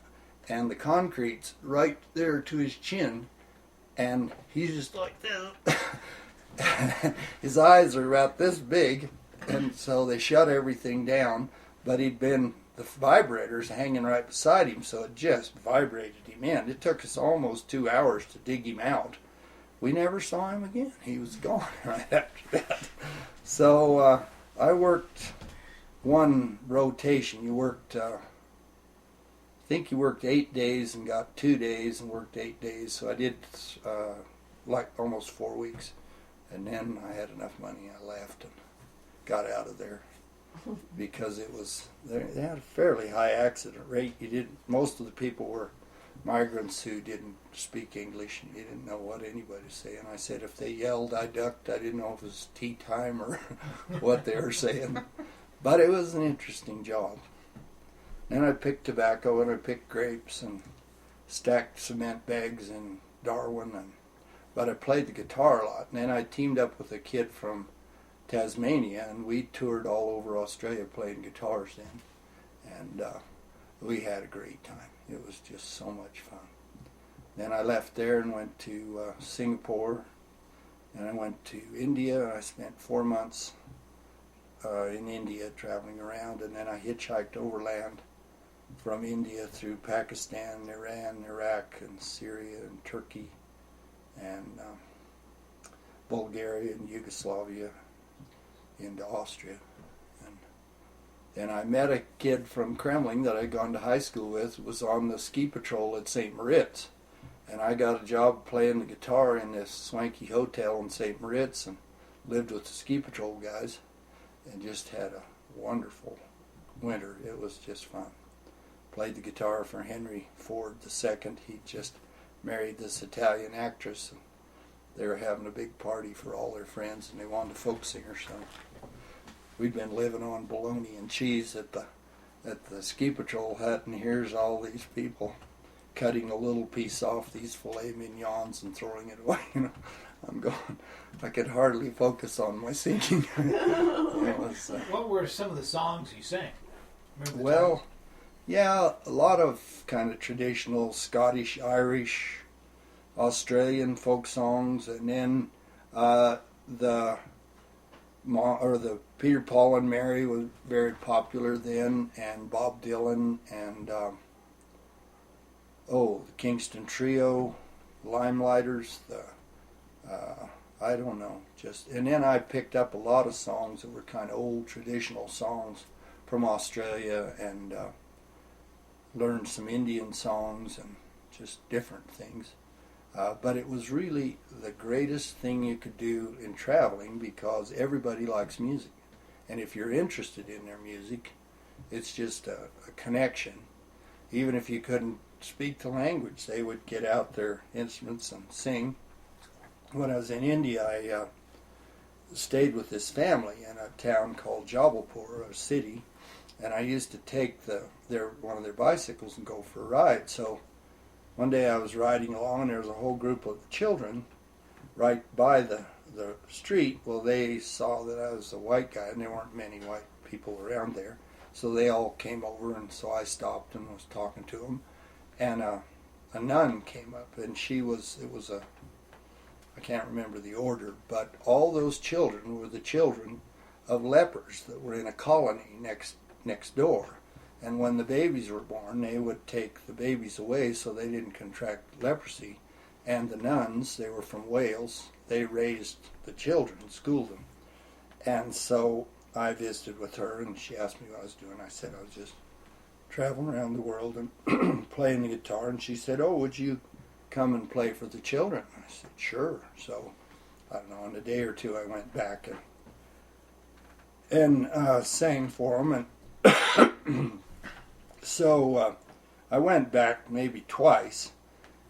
and the concrete's right there to his chin, and he's just like this. His eyes are about this big, and so they shut everything down, but the vibrators hanging right beside him, so it just vibrated him in. It took us almost 2 hours to dig him out. We never saw him again. He was gone right after that. So I worked one rotation. You worked, I think you worked 8 days and got 2 days and worked 8 days. So I did like almost 4 weeks. And then I had enough money. I left and got out of there because they had a fairly high accident rate. Most of the people were migrants who didn't speak English, and you didn't know what anybody was saying. I said if they yelled, I ducked. I didn't know if it was tea time or what they were saying. But it was an interesting job. Then I picked tobacco, and I picked grapes, and stacked cement bags in Darwin. But I played the guitar a lot. And then I teamed up with a kid from Tasmania, and we toured all over Australia playing guitars then. And we had a great time. It was just so much fun. Then I left there and went to Singapore, and I went to India. I spent 4 months in India traveling around, and then I hitchhiked overland from India through Pakistan, Iran, Iraq, and Syria, and Turkey, and Bulgaria, and Yugoslavia, into Austria. And I met a kid from Kremling that I'd gone to high school with, was on the ski patrol at St. Moritz. And I got a job playing the guitar in this swanky hotel in St. Moritz and lived with the ski patrol guys and just had a wonderful winter. It was just fun. Played the guitar for Henry Ford II. He just married this Italian actress, and they were having a big party for all their friends, and they wanted a folk singer, so we'd been living on bologna and cheese at the ski patrol hut, and here's all these people cutting a little piece off these filet mignons and throwing it away. I'm going. I could hardly focus on my singing. It was, what were some of the songs you sang? Remember the well, titles? yeah, a lot of kind of traditional Scottish, Irish, Australian folk songs, and then the Peter, Paul and Mary was very popular then, and Bob Dylan, and the Kingston Trio, Limelighters, I don't know, and then I picked up a lot of songs that were kind of old traditional songs from Australia, and learned some Indian songs and just different things. But it was really the greatest thing you could do in traveling, because everybody likes music. And if you're interested in their music, it's just a connection. Even if you couldn't speak the language, they would get out their instruments and sing. When I was in India, I stayed with this family in a town called Jabalpur, a city, and I used to take one of their bicycles and go for a ride. So one day I was riding along, and there was a whole group of children right by the street. Well, they saw that I was a white guy, and there weren't many white people around there. So they all came over, and so I stopped and was talking to them. And a nun came up, and I can't remember the order, but all those children were the children of lepers that were in a colony next door. And when the babies were born, they would take the babies away so they didn't contract leprosy. And the nuns, they were from Wales, they raised the children, schooled them. And so I visited with her, and she asked me what I was doing. I said I was just traveling around the world and playing the guitar. And she said, "Oh, would you come and play for the children?" I said, "Sure." So, I don't know, in a day or two I went back and sang for them. And so I went back maybe twice.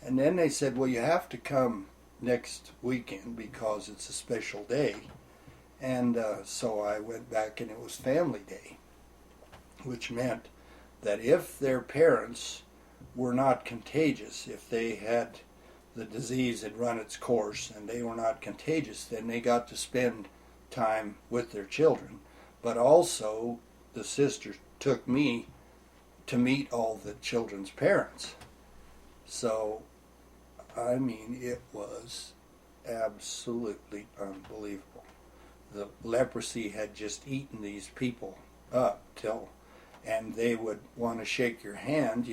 And then they said, "Well, you have to come next weekend because it's a special day." And so I went back, and it was Family Day, which meant that if their parents were not contagious, if the disease had run its course and they were not contagious, then they got to spend time with their children. But also, the sisters took me to meet all the children's parents. So, I mean, it was absolutely unbelievable. The leprosy had just eaten these people up and they would want to shake your hand,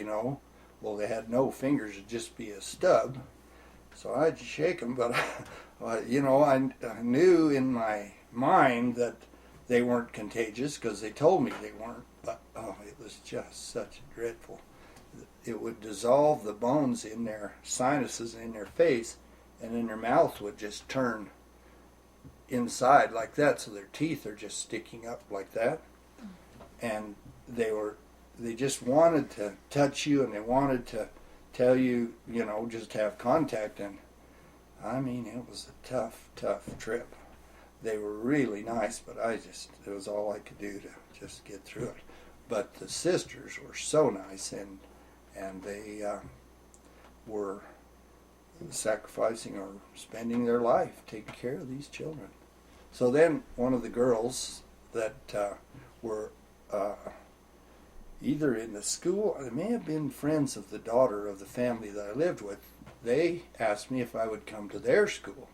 Well, they had no fingers, it'd just be a stub. So I'd shake them, but, I knew in my mind that they weren't contagious because they told me they weren't. But, it was just such dreadful. It would dissolve the bones in their sinuses in their face, and then their mouth would just turn inside like that, so their teeth are just sticking up like that. And they just wanted to touch you, and they wanted to tell you, just have contact. And I mean, it was a tough trip. They were really nice, but it was all I could do to just get through it. But the sisters were so nice, and they were sacrificing or spending their life taking care of these children. So then one of the girls that were either in the school, or they may have been friends of the daughter of the family that I lived with, they asked me if I would come to their school.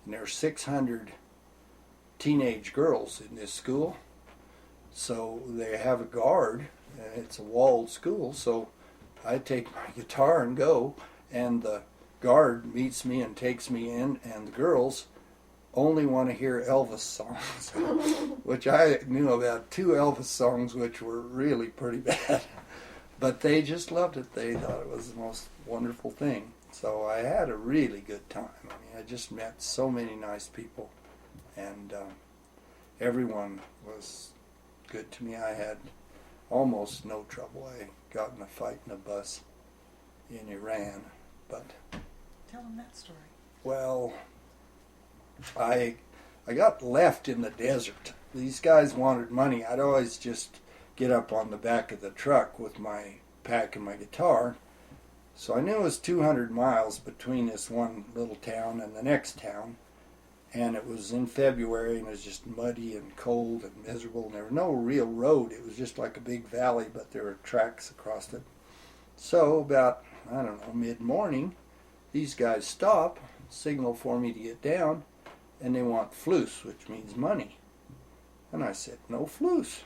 And there are 600 teenage girls in this school. So they have a guard, and it's a walled school, so I take my guitar and go, and the guard meets me and takes me in, and the girls only want to hear Elvis songs, which I knew about 2 Elvis songs, which were really pretty bad. But they just loved it. They thought it was the most wonderful thing. So I had a really good time. I mean, I just met so many nice people, and everyone was good to me. I had almost no trouble. I got in a fight in a bus in Iran, but... Tell them that story. Well, I got left in the desert. These guys wanted money. I'd always just get up on the back of the truck with my pack and my guitar, So I knew it was 200 miles between this one little town and the next town. And it was in February, and it was just muddy and cold and miserable. And there was no real road. It was just like a big valley, but there were tracks across it. So about, I don't know, mid-morning, these guys stop, signal for me to get down, and they want floos, which means money. And I said, no floos.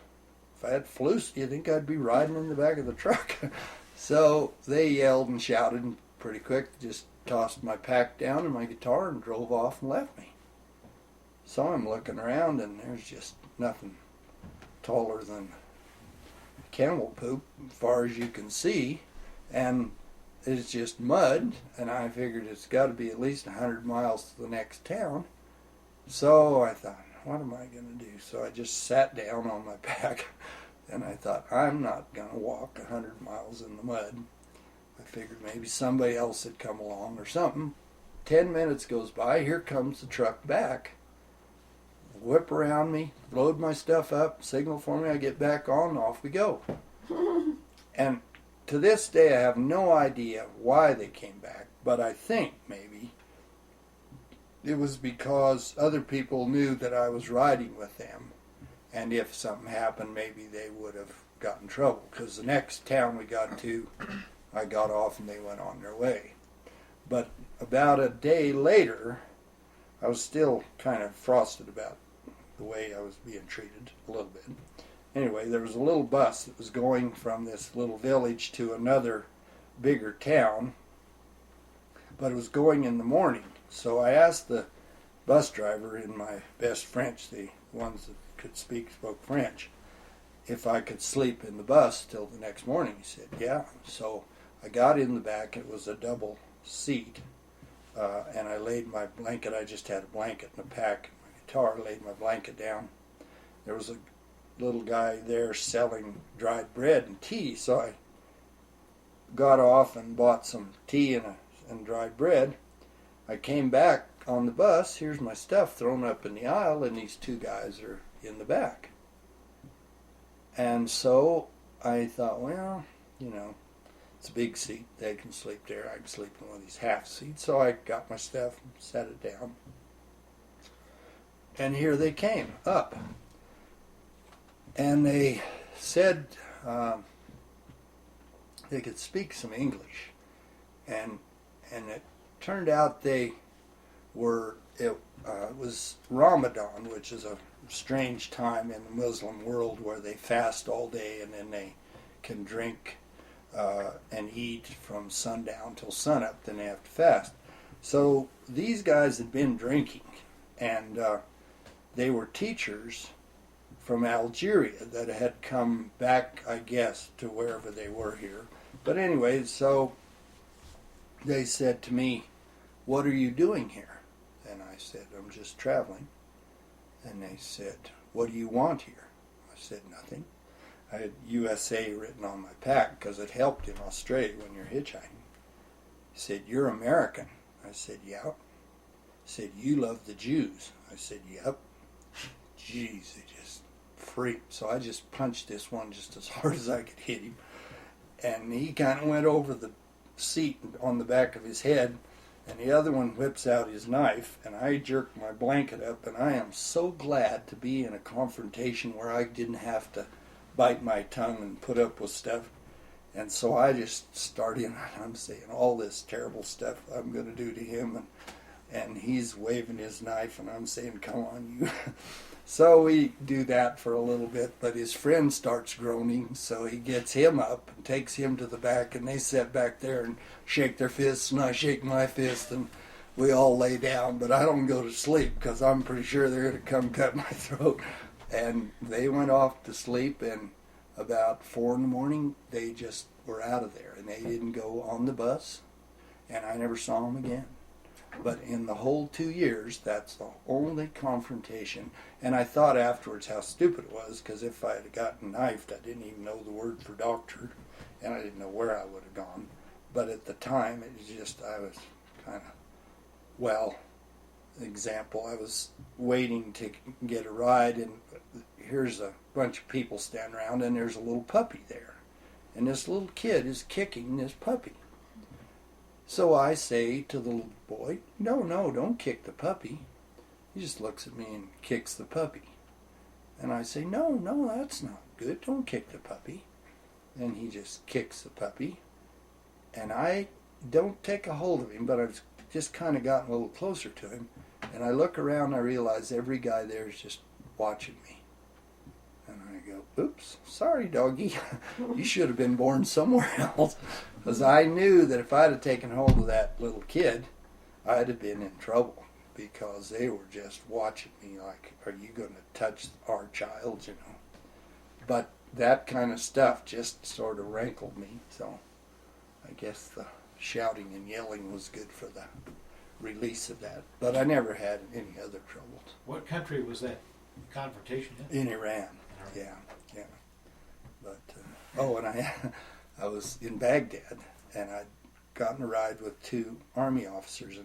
If I had floos, do you think I'd be riding in the back of the truck? So they yelled and shouted, and pretty quick just tossed my pack down and my guitar and drove off and left me. So I'm looking around, and there's just nothing taller than camel poop as far as you can see, and it's just mud, and I figured it's got to be at least 100 miles to the next town. So I thought, what am I going to do? So I just sat down on my pack, and I thought, I'm not going to walk 100 miles in the mud. I figured maybe somebody else had come along or something. 10 minutes goes by, here comes the truck back. Whip around me, load my stuff up, signal for me, I get back on, and off we go. And to this day, I have no idea why they came back, but I think maybe it was because other people knew that I was riding with them, and if something happened, maybe they would have gotten in trouble, because the next town we got to, I got off and they went on their way. But about a day later, I was still kind of frosted about the way I was being treated a little bit. Anyway, there was a little bus that was going from this little village to another bigger town, but it was going in the morning. So I asked the bus driver, in my best French, the ones that spoke French, if I could sleep in the bus till the next morning. He said, yeah. So I got in the back. It was a double seat, and I laid my blanket. I just had a blanket and a pack and my guitar. I laid my blanket down. There was a little guy there selling dried bread and tea, so I got off and bought some tea and dried bread. I came back on the bus. Here's my stuff thrown up in the aisle, and these two guys are in the back. And so I thought, well, you know, it's a big seat. They can sleep there. I can sleep in one of these half seats. So I got my stuff and set it down. And here they came up. And they said they could speak some English. And it turned out they were, it was Ramadan, which is a strange time in the Muslim world where they fast all day and then they can drink and eat from sundown till sunup, then they have to fast. So these guys had been drinking, and they were teachers from Algeria that had come back, I guess, to wherever they were here. But anyway, so they said to me, what are you doing here? And I said, I'm just traveling. And they said, what do you want here? I said, nothing. I had USA written on my pack because it helped in Australia when you're hitchhiking. He said, you're American. I said, yeah. He said, you love the Jews. I said, yep. Jeez, they just freaked. So I just punched this one just as hard as I could hit him. And he kind of went over the seat on the back of his head, and the other one whips out his knife, and I jerk my blanket up, and I am so glad to be in a confrontation where I didn't have to bite my tongue and put up with stuff. And so I just started, and I'm saying all this terrible stuff I'm going to do to him, and he's waving his knife, and I'm saying, come on, you. So we do that for a little bit, but his friend starts groaning, so he gets him up and takes him to the back, and they sit back there and shake their fists, and I shake my fist, and we all lay down, but I don't go to sleep because I'm pretty sure they're going to come cut my throat. And they went off to sleep, and about 4 in the morning, they just were out of there, and they didn't go on the bus, and I never saw them again. But in the whole 2 years, that's the only confrontation. And I thought afterwards how stupid it was, because if I had gotten knifed, I didn't even know the word for doctor, and I didn't know where I would have gone. But at the time, it was just, I was kind of, well, example, I was waiting to get a ride, and here's a bunch of people standing around, and there's a little puppy there. And this little kid is kicking this puppy. So I say to the little boy, no, don't kick the puppy. He just looks at me and kicks the puppy. And I say, no, that's not good. Don't kick the puppy. And he just kicks the puppy. And I don't take a hold of him, but I've just kind of gotten a little closer to him. And I look around and I realize every guy there is just watching me. And I go, oops, sorry, doggy. You should have been born somewhere else. Because I knew that if I'd have taken hold of that little kid, I'd have been in trouble. Because they were just watching me like, are you going to touch our child, you know? But that kind of stuff just sort of rankled me. So I guess the shouting and yelling was good for the release of that. But I never had any other troubles. What country was that confrontation in? In Iran. Yeah. But, and I was in Baghdad, and I'd gotten a ride with two Army officers,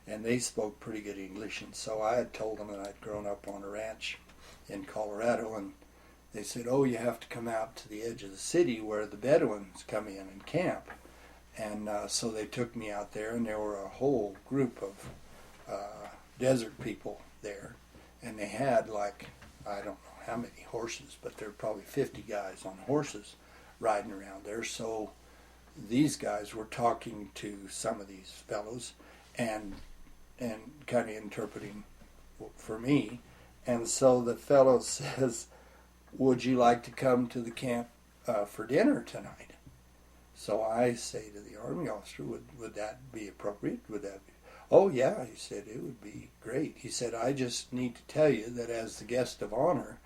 and they spoke pretty good English, and so I had told them that I'd grown up on a ranch in Colorado, and they said, oh, you have to come out to the edge of the city where the Bedouins come in and camp. And so they took me out there, and there were a whole group of desert people there, and they had like, I don't know how many horses, but there were probably 50 guys on horses riding around there. So these guys were talking to some of these fellows and kind of interpreting for me. And so the fellow says, would you like to come to the camp for dinner tonight? So I say to the Army officer, would that be appropriate? Would that be? Oh yeah, he said, it would be great. He said, I just need to tell you that as the guest of honor,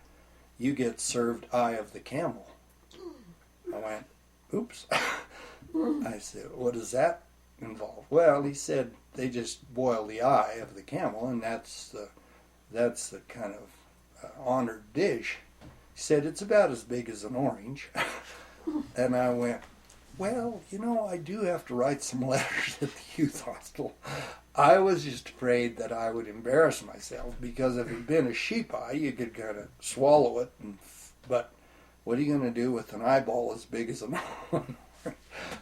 you get served eye of the camel. I went, oops. I said, what does that involve? Well, he said, they just boil the eye of the camel, and that's the kind of honored dish. He said, it's about as big as an orange. And I went, well, I do have to write some letters at the youth hostel. I was just afraid that I would embarrass myself, because if it had been a sheep eye, you could kind of swallow it. But what are you going to do with an eyeball as big as an orange?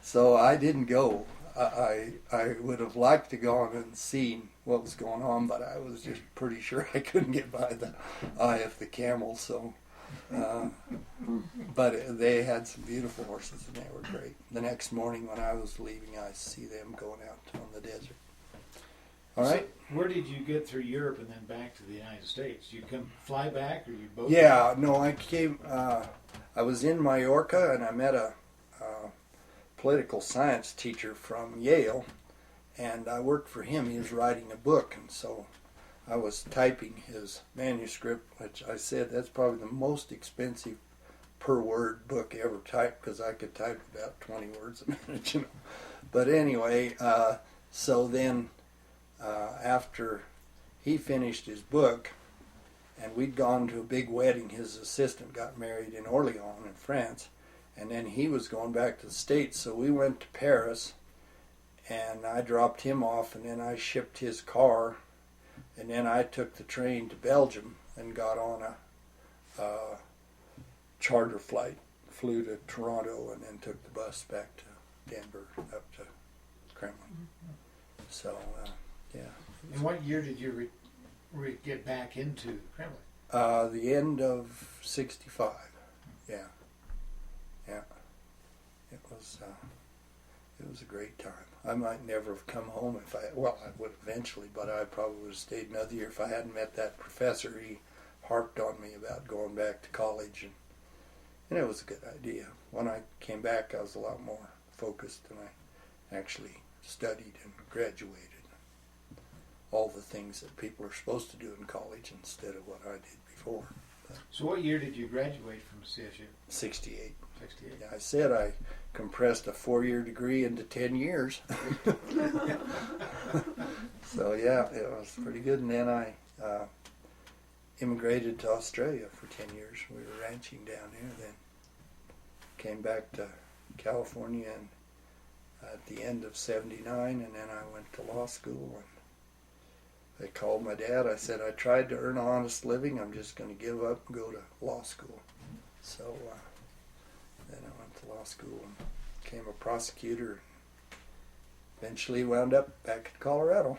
So I didn't go. I would have liked to go on and seen what was going on, but I was just pretty sure I couldn't get by the eye of the camel. So, but they had some beautiful horses, and they were great. The next morning when I was leaving, I see them going out on the desert. All right. So where did you get through Europe and then back to the United States? You come fly back, or you both? Yeah, no, I came. I was in Mallorca, and I met a political science teacher from Yale, and I worked for him. He was writing a book, and so I was typing his manuscript, which I said that's probably the most expensive per word book ever typed, because I could type about 20 words a minute, But anyway, so then after he finished his book, and we'd gone to a big wedding, his assistant got married in Orléans in France, and then he was going back to the States, so we went to Paris, and I dropped him off, and then I shipped his car, and then I took the train to Belgium and got on a charter flight, flew to Toronto, and then took the bus back to Denver up to Kremlin. So, yeah. And what year did you get back into the Kremlin? The end of '65. Yeah. It was a great time. I might never have come home if I would eventually, but I probably would have stayed another year if I hadn't met that professor. He harped on me about going back to college, and it was a good idea. When I came back, I was a lot more focused, and I actually studied and graduated. All the things that people are supposed to do in college instead of what I did before. So what year did you graduate from CSU? 68. 68. Yeah, I said I compressed a 4-year degree into 10 years. So yeah, it was pretty good. And then I immigrated to Australia for 10 years. We were ranching down here. Then came back to California and at the end of '79, and then I went to law school. And I called my dad. I said, I tried to earn an honest living. I'm just going to give up and go to law school. So then I went to law school and became a prosecutor. eventually wound up back in Colorado.